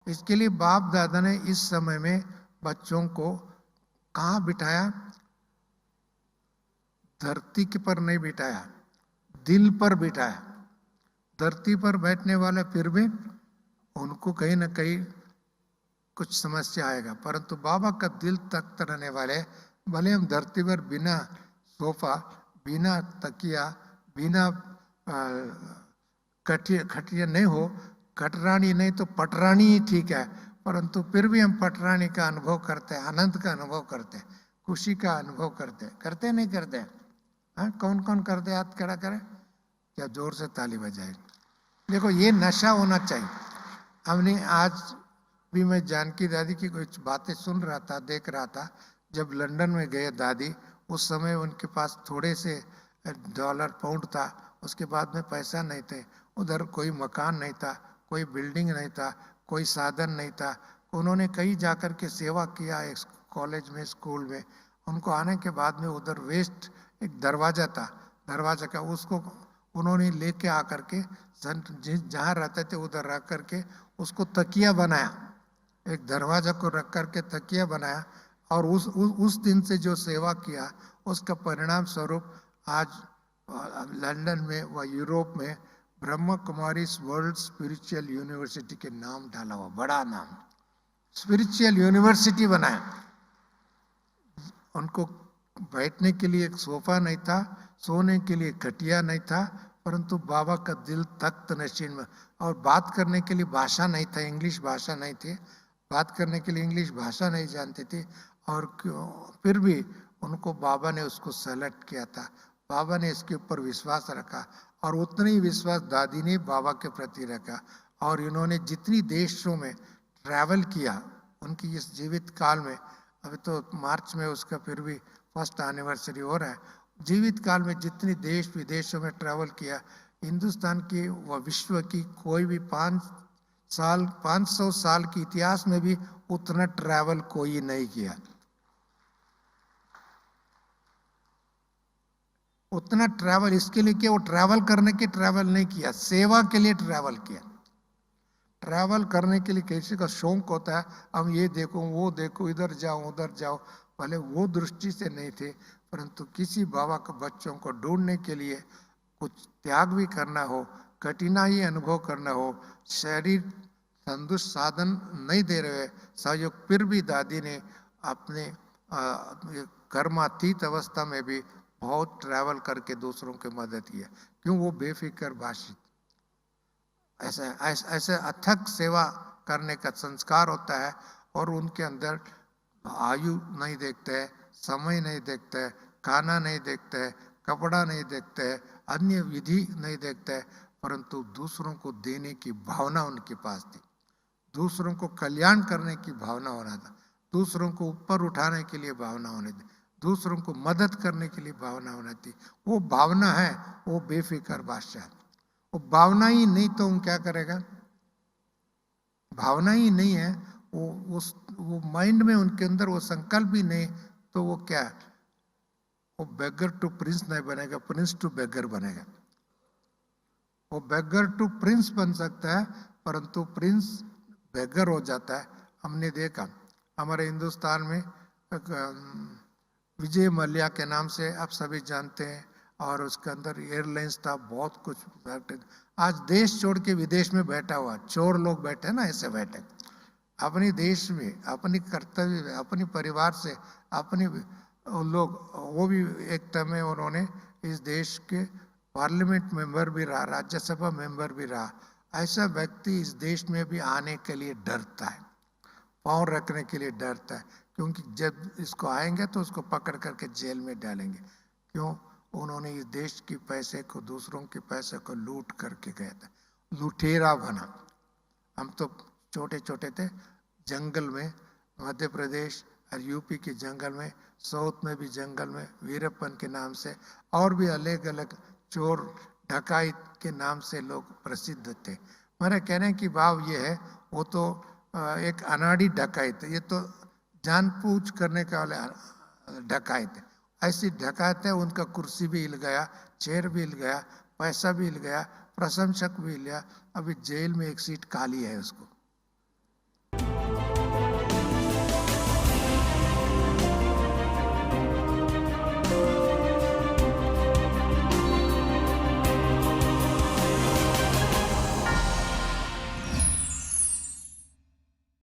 इसके लिए बाप दादा ने इस समय में बच्चों को कहाँ बिठाया? धरती के पर नहीं बिठाया, दिल पर बिठाया। धरती पर बैठने वाले फिर भी उनको कहीं ना कहीं कुछ समस्या आएगा, परंतु बाबा का दिल तख्त रहने वाले, भले हम धरती पर बिना सोफा, बिना तकिया, बिना खटिया नहीं हो, कटरानी नहीं तो पटरानी ही ठीक है, परंतु फिर भी हम पटरानी का अनुभव करते हैं, आनंद का अनुभव करते हैं, खुशी का अनुभव करते हैं। करते नहीं करते? हाँ, कौन कौन करते? हाथ खड़ा करें, क्या जोर से ताली बजाए। देखो, ये नशा होना चाहिए। हमने आज भी, मैं जानकी दादी की कुछ बातें सुन रहा था, देख रहा था। जब लंदन में गए दादी, उस समय उनके पास थोड़े से डॉलर पाउंड था, उसके बाद में पैसा नहीं थे। उधर कोई मकान नहीं था, कोई बिल्डिंग नहीं था, कोई साधन नहीं था। उन्होंने कहीं जाकर के सेवा किया, एक कॉलेज में, स्कूल में। उनको आने के बाद में उधर वेस्ट एक दरवाजा था, दरवाजा का उसको उन्होंने लेके आकर के जहाँ रहते थे उधर रख करके उसको तकिया बनाया, एक दरवाजा को रख करके तकिया बनाया। और उस दिन से जो सेवा किया, उसका परिणाम स्वरूप आज लंदन में व यूरोप में Brahma Kumari world spiritual university के नाम डाला हुआ, बड़ा नाम, स्पिरिचुअल यूनिवर्सिटी बनाया। उनको बैठने के लिए एक सोफा नहीं था, सोने के लिए खटिया नहीं था, परंतु बाबा का दिल तख्त नशीन में। और बात करने के लिए भाषा नहीं था, इंग्लिश भाषा नहीं थी, बात करने के लिए इंग्लिश भाषा नहीं जानते थे। और फिर भी उनको बाबा ने उसको सेलेक्ट किया था, बाबा ने इसके ऊपर विश्वास रखा, और उतना ही विश्वास दादी ने बाबा के प्रति रखा। और इन्होंने जितनी देशों में ट्रैवल किया उनकी इस जीवित काल में, अभी तो मार्च में उसका फिर भी फर्स्ट एनिवर्सरी हो रहा है, जीवित काल में जितनी देश विदेशों में ट्रैवल किया, हिंदुस्तान की व विश्व की कोई भी 500 साल के इतिहास में भी उतना ट्रैवल कोई नहीं किया। उतना ट्रैवल इसके लिए किया, वो ट्रैवल करने के ट्रैवल नहीं किया, सेवा के लिए ट्रैवल किया। ट्रैवल करने के लिए किसी का शौक होता है, हम ये देखो वो देखो, इधर जाओ उधर जाओ, भले वो दृष्टि से नहीं थे, परंतु किसी बाबा के बच्चों को ढूंढने के लिए कुछ त्याग भी करना हो, कठिनाई अनुभव करना हो, शरीर तंदुरुस्त साधन नहीं दे रहे सहयोग, फिर भी दादी ने अपने कर्मातीत अवस्था में भी बहुत ट्रैवल करके दूसरों की मदद किया। क्यों? वो बेफिक्र भाषित, ऐसे अथक सेवा करने का संस्कार होता है। और उनके अंदर आयु नहीं देखते है, समय नहीं देखते है, खाना नहीं देखते है, कपड़ा नहीं देखते है, अन्य विधि नहीं देखते है, परंतु दूसरों को देने की भावना उनके पास थी, दूसरों को कल्याण करने की भावना होना था, दूसरों को ऊपर उठाने के लिए भावना होनी थी, दूसरों को मदद करने के लिए भावना होनी थी। वो भावना है, वो बेफिक्र बादशाह है। वो भावना ही नहीं तो हम क्या करेगा? भावना ही नहीं है, वो माइंड में उनके अंदर वो संकल्प ही नहीं, तो वो क्या? वो बेगर टू प्रिंस नहीं बनेगा, प्रिंस टू बेगर बनेगा। वो बेगर टू प्रिंस बन सकता है, परंतु प्रिंस बेगर हो जाता है। हमने देखा हमारे हिंदुस्तान में विजय मल्ल्या के नाम से आप सभी जानते हैं, और उसके अंदर एयरलाइंस था, बहुत कुछ। आज देश छोड़ के विदेश में बैठा हुआ चोर लोग बैठे ना, ऐसे बैठे अपने देश में, अपनी कर्तव्य, अपनी परिवार से, अपनी लोग, वो भी एक समय उन्होंने इस देश के पार्लियामेंट मेंबर भी रहा, राज्यसभा मेंबर भी रहा। ऐसा व्यक्ति इस देश में भी आने के लिए डरता है, पाँव रखने के लिए डरता है, क्योंकि जब इसको आएंगे तो उसको पकड़ करके जेल में डालेंगे। क्यों? उन्होंने इस देश के पैसे को, दूसरों के पैसे को लूट करके गया था, लुटेरा बना। हम तो छोटे छोटे थे, जंगल में, मध्य प्रदेश और यूपी के जंगल में, साउथ में भी जंगल में वीरप्पन के नाम से और भी अलग अलग चोर डकैत के नाम से लोग प्रसिद्ध थे। मेरा कहने की भाव ये है, वो तो एक अनाड़ी डकैत, ये तो जानबूझ करने का वाले डकैत है। ऐसी डकैत है, उनका कुर्सी भी हिल गया, चेयर भी हिल गया, पैसा भी हिल गया, प्रशंसक भी हिल गया, अभी जेल में एक सीट खाली है उसको।